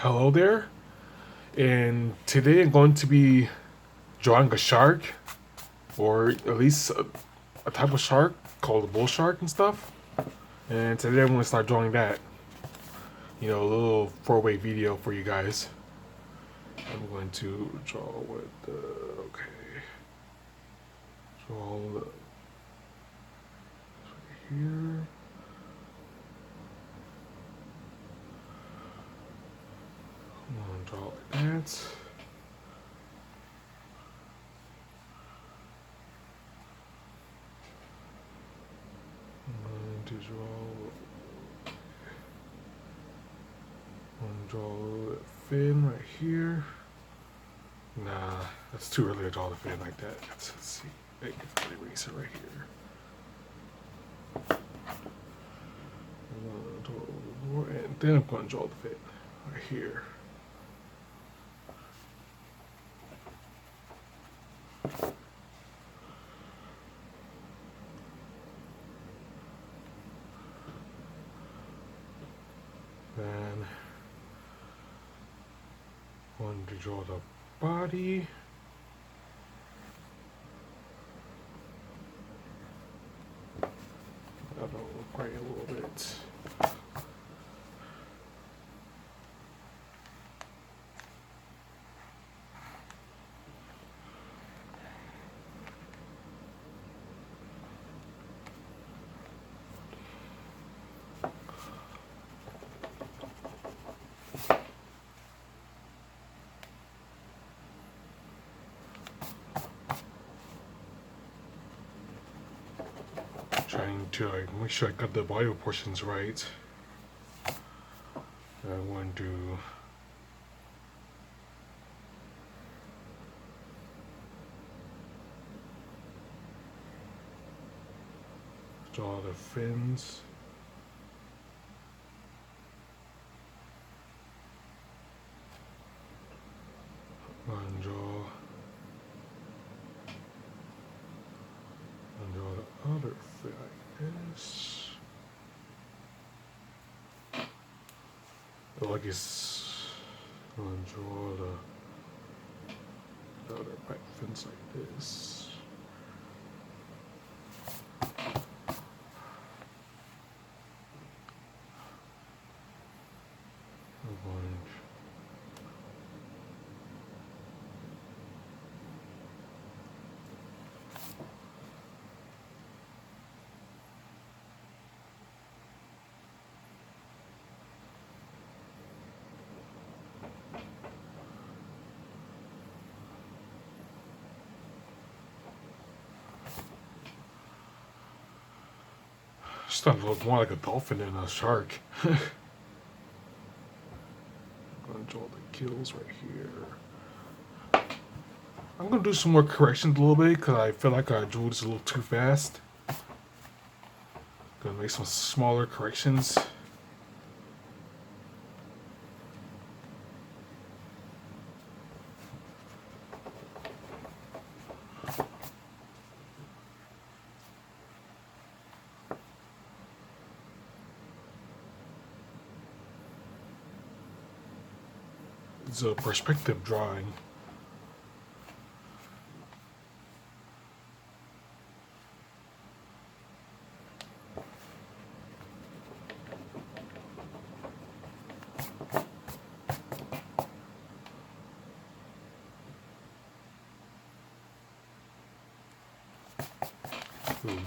Hello there, and today I'm going to be drawing a shark, or at least a type of shark called a bull shark and stuff. And today I'm going to start drawing that. You know, a little four-way video for you guys. I'm going to draw with the, okay, draw the, right here. I'm going to draw like that. To draw a little fin right here. Nah, that's too early to draw the fin like that. Let's see. Make an eraser right here. I'm draw a little more, and then I'm going to draw the fin right here. Then want to draw the body. That'll look right a little bit. Trying to make sure I got the body proportions right. I want to draw the fins. And draw the other fin like this. Like it's gonna draw the other back fins like this. Starting to look more like a dolphin than a shark. I'm gonna draw the gills right here. I'm gonna do some more corrections a little bit because I feel like I drew this a little too fast. Gonna make some smaller corrections. It's a perspective drawing.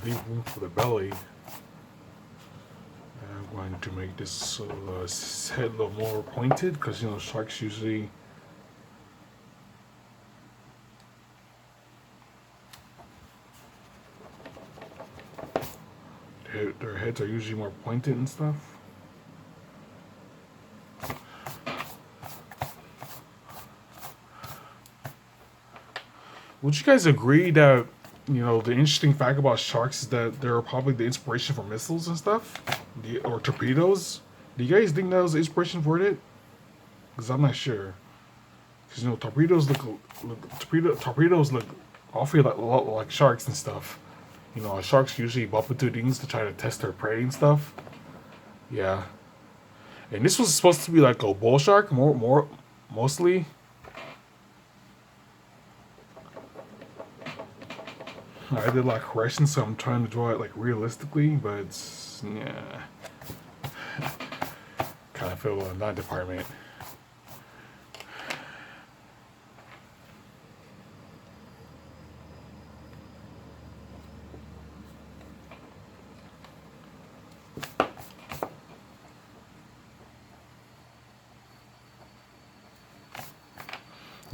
Leave room for the belly. I'm going to make this head a little more pointed because you know sharks usually their heads are usually more pointed and stuff. Would you guys agree that, you know, the interesting fact about sharks is that they're probably the inspiration for missiles and stuff? Or torpedoes? Do you guys think that was the inspiration for it? Because I'm not sure. Because, you know, torpedoes look awfully like sharks and stuff. You know, sharks usually bump into things to try to test their prey and stuff. Yeah. And this was supposed to be like a bull shark, mostly. I did a lot of corrections, so I'm trying to draw it like realistically, but it's, yeah, kind of feel in that department.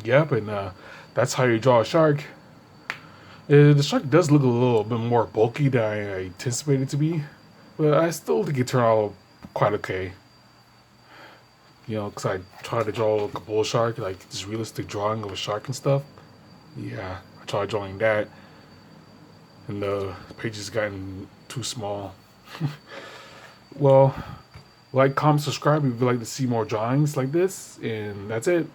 Yep, and that's how you draw a shark. The shark does look a little bit more bulky than I anticipated it to be, but I still think it turned out quite okay. You know, because I tried to draw like a bull shark, like this realistic drawing of a shark and stuff. Yeah, I tried drawing that, and the pages gotten too small. Well, like, comment, subscribe if you'd like to see more drawings like this, and that's it.